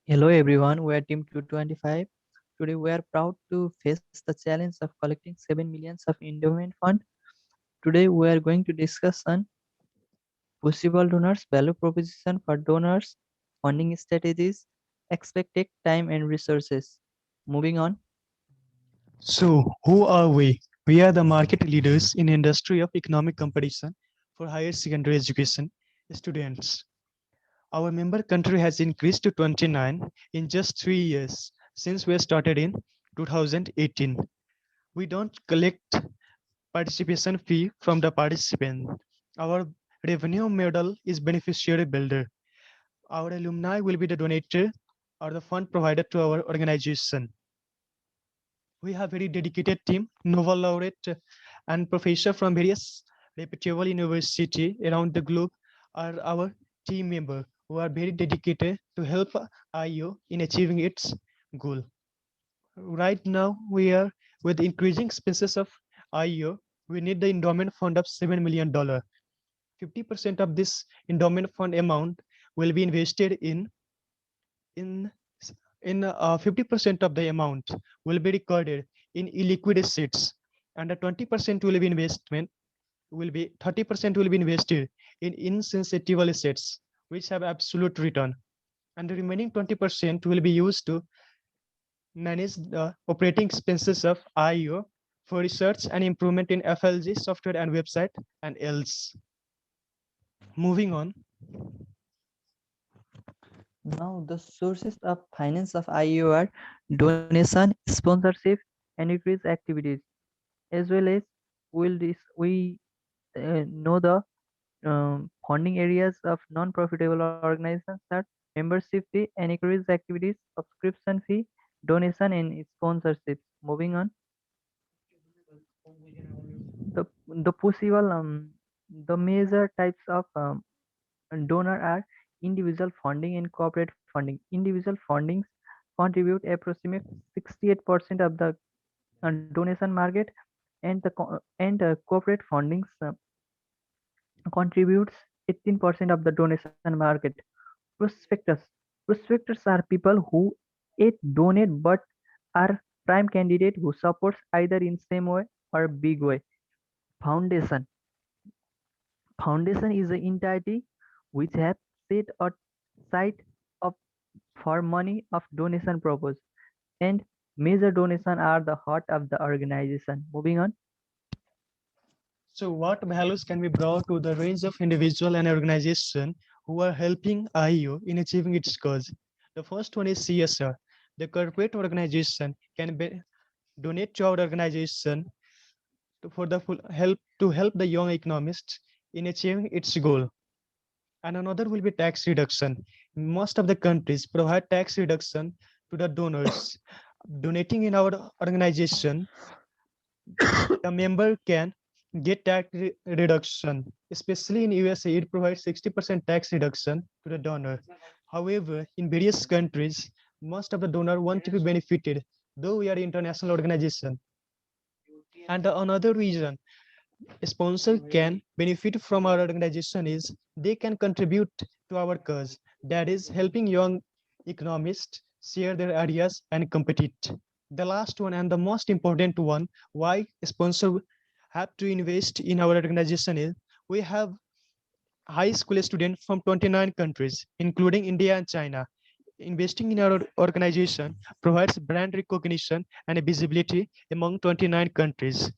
Hello everyone, we are Team 225. Today we are proud to face the challenge of collecting 7 millions of endowment fund. Today we are going to discuss on possible donors, value proposition for donors, funding strategies, expected time and resources. Moving on. So, who are we? We are the market leaders in industry of economic competition for higher secondary education students. Our member country has increased to 29 in just 3 years since we started in 2018. We don't collect participation fee from the participant. Our revenue model is beneficiary builder. Our alumni will be the donator or the fund provider to our organization. We have very dedicated team, Nobel laureate and professor from various reputable university around the globe are our team member who are very dedicated to help IO in achieving its goal. Right now, we are with increasing expenses of IO. We need the endowment fund of $7 million. 50% of this endowment fund amount will be invested in in 50% of the amount will be recorded in illiquid assets, and the 20% will be investment will be 30% will be invested in insensitive assets which have absolute return, and the remaining 20% will be used to manage the operating expenses of IO for research and improvement in FLG software and website and else. Moving on. Now the sources of finance of IU are donation, sponsorship, and increased activities, as well as we know the funding areas of non-profitable organizations are membership fee, encourage activities, subscription fee, donation, and sponsorships. Moving on, the possible the major types of donor are individual funding and corporate funding. Individual fundings contribute approximately 68% of the donation market, and corporate fundings contributes 18% of the donation market. Prospectors. Prospectors are people who yet donate but are prime candidate who supports either in same way or big way. Foundation. Foundation is an entity which has set aside of for money of donation purpose, and major donation are the heart of the organization. Moving on. So what values can be brought to the range of individual and organization who are helping IU in achieving its goals? The first one is CSR. The corporate organization can donate to our organization for the full help to help the young economist in achieving its goal. And another will be tax reduction. Most of the countries provide tax reduction to the donors. Donating in our organization, the member can get tax reduction. Especially in USA, it provides 60% tax reduction to the donor. However, in various countries, most of the donor want to be benefited, though we are an international organization. And the another reason a sponsor can benefit from our organization is they can contribute to our cause, that is helping young economists share their ideas and compete. The last one and the most important one, why a sponsor have to invest in our organization, is we have high school students from 29 countries, including India and China. Investing in our organization provides brand recognition and visibility among 29 countries.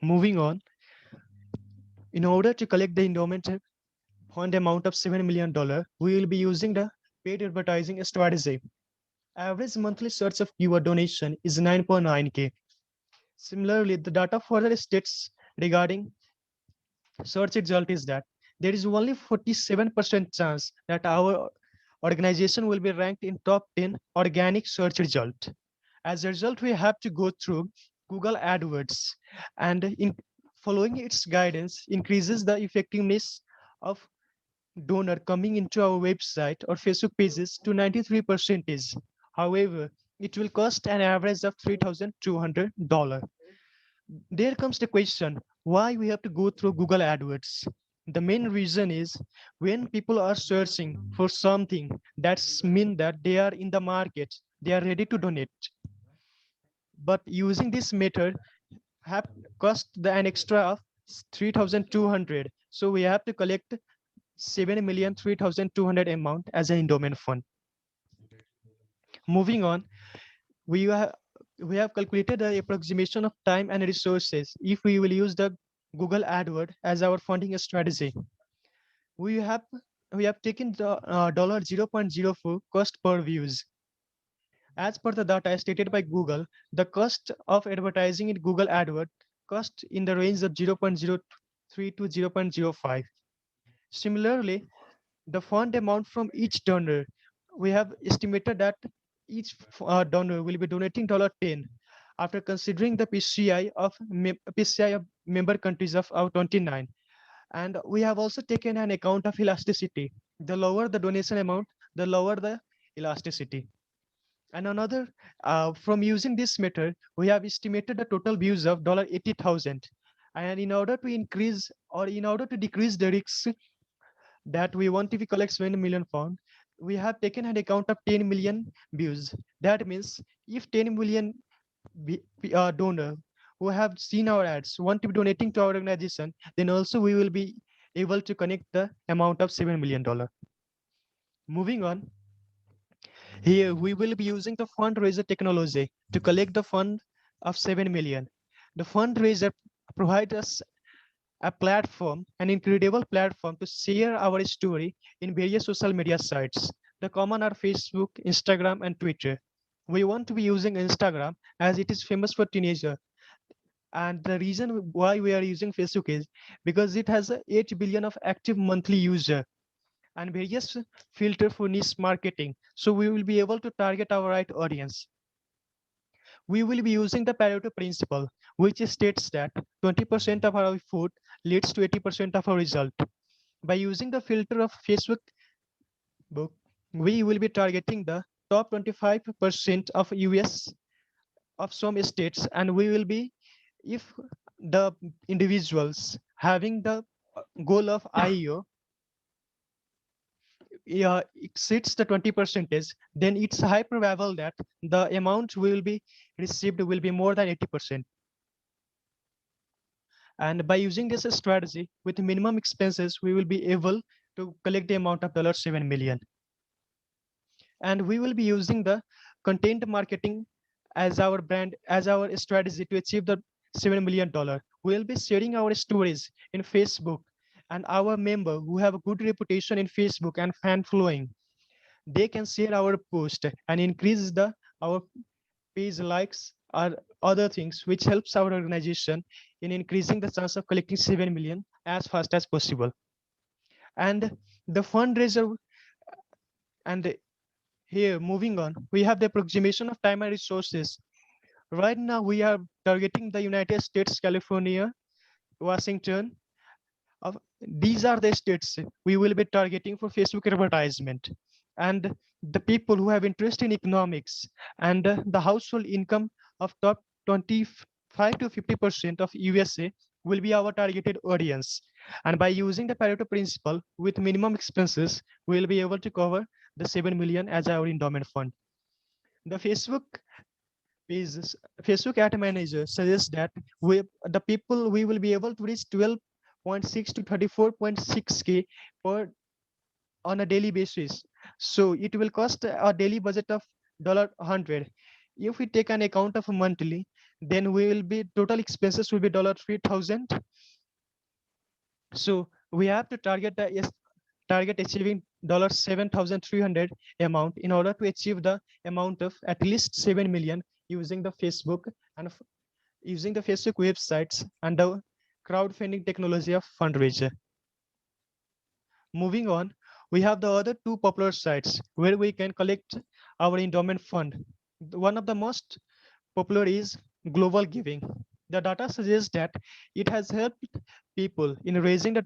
Moving on, in order to collect the endowment fund amount of $7 million, we will be using the paid advertising strategy. Average monthly search of keyword donation is 9.9K. Similarly, the data further states regarding search result is that there is only 47% chance that our organization will be ranked in top 10 organic search result. As a result, we have to go through Google AdWords, and in following its guidance increases the effectiveness of donor coming into our website or Facebook pages to 93%. However, it will cost an average of $3,200. There comes the question, why we have to go through Google AdWords? The main reason is when people are searching for something, that's mean that they are in the market, they are ready to donate. But using this method have cost an extra of 3,200. So we have to collect 7,003,200 amount as an endowment fund. Moving on, we have we have calculated the approximation of time and resources if we will use the Google AdWord as our funding strategy. We have we have taken the $0.04 cost per views. As per the data stated by Google, the cost of advertising in Google AdWord cost in the range of 0.03 to 0.05. Similarly, the fund amount from each donor, we have estimated that each donor will be donating $10 after considering the PCI of member countries of our 29. And we have also taken an account of elasticity. The lower the donation amount, the lower the elasticity. And another, from using this method, we have estimated the total views of $80,000. And in order to increase or in order to decrease the risks that we want if we collect 7 million pound, we have taken an account of 10 million views. That means if 10 million donor who have seen our ads want to be donating to our organization, then also we will be able to connect the amount of $7 million. Moving on, here we will be using the fundraiser technology to collect the fund of 7 million. The fundraiser provides us a platform, an incredible platform to share our story in various social media sites. The common are Facebook, Instagram, and Twitter. We want to be using Instagram as it is famous for teenagers. And the reason why we are using Facebook is because it has 8 billion of active monthly user and various filter for niche marketing. So we will be able to target our right audience. We will be using the Pareto principle, which states that 20% of our effort leads to 80% of our result. By using the filter of Facebook book, we will be targeting the top 25% of US of some states, and we will be, if the individuals having the goal of IEO exceeds the 20 percentage, then it's high probable that the amount will be received will be more than 80%. And by using this strategy with minimum expenses, we will be able to collect the amount of $7 million. And we will be using the content marketing as our brand, as our strategy to achieve the $7 million. We'll be sharing our stories in Facebook, and our member who have a good reputation in Facebook and fan following, they can share our post and increase the our page likes or other things, which helps our organization in increasing the chance of collecting 7 million as fast as possible. And the fundraiser, and here moving on, we have the approximation of time and resources. Right now we are targeting the United States, California, Washington. Of these are the states we will be targeting for Facebook advertisement. And the people who have interest in economics and the household income of top 25 to 50% of USA will be our targeted audience. And by using the Pareto principle with minimum expenses, we will be able to cover the 7 million as our endowment fund. The Facebook Ad Manager suggests that the people we will be able to reach 12.6 to 34.6K per on a daily basis. So it will cost a daily budget of $100. If we take an account of a monthly, then we will be total expenses will be $3,000. So we have to target achieving $7,300 amount in order to achieve the amount of at least 7 million using the Facebook and using the Facebook websites and the crowdfunding technology of fundraiser. Moving on, we have the other two popular sites where we can collect our endowment fund. One of the most popular is Global Giving. The data suggests that it has helped people in raising the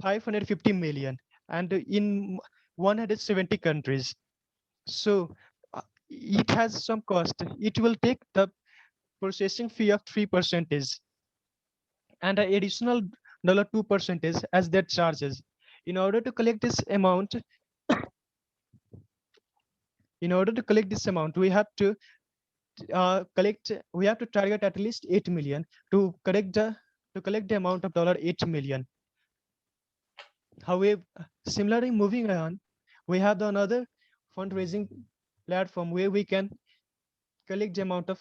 550 million and in 170 countries. So it has some cost. It will take the processing fee of 3% and an additional $2% as their charges. In order to collect this amount, we have to target at least 8 million to collect the amount of $8 million. However, similarly, moving on, we have the another fundraising platform where we can collect the amount of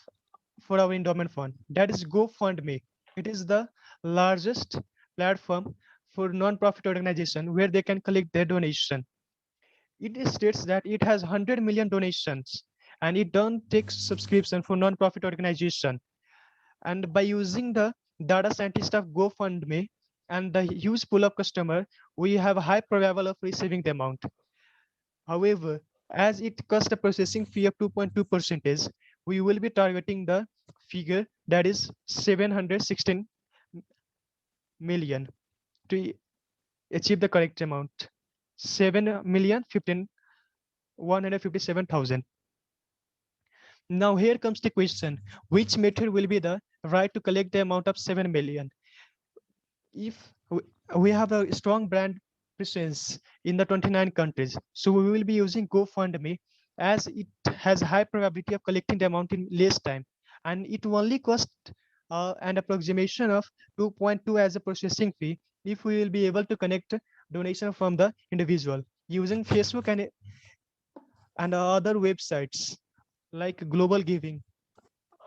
for our endowment fund. That is GoFundMe. It is the largest platform for non-profit organization where they can collect their donation. It states that it has 100 million donations and it don't take subscription for non-profit organization. And by using the data scientist of GoFundMe and the huge pool of customer, we have a high probability of receiving the amount. However, as it costs a processing fee of 2.2%, we will be targeting the figure that is 716 million to achieve the correct amount. 7,157,000. Now here comes the question, which method will be the right to collect the amount of 7 million? If we have a strong brand presence in the 29 countries, so we will be using GoFundMe as it has high probability of collecting the amount in less time, and it only cost an approximation of 2.2 as a processing fee if we will be able to connect donation from the individual using Facebook and other websites like Global Giving.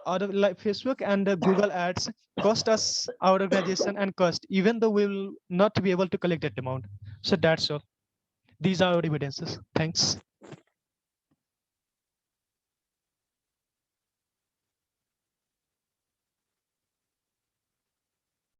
Other like Facebook and Google ads cost us our organization and cost, even though we will not be able to collect that amount. So that's all. These are our evidences. Thanks.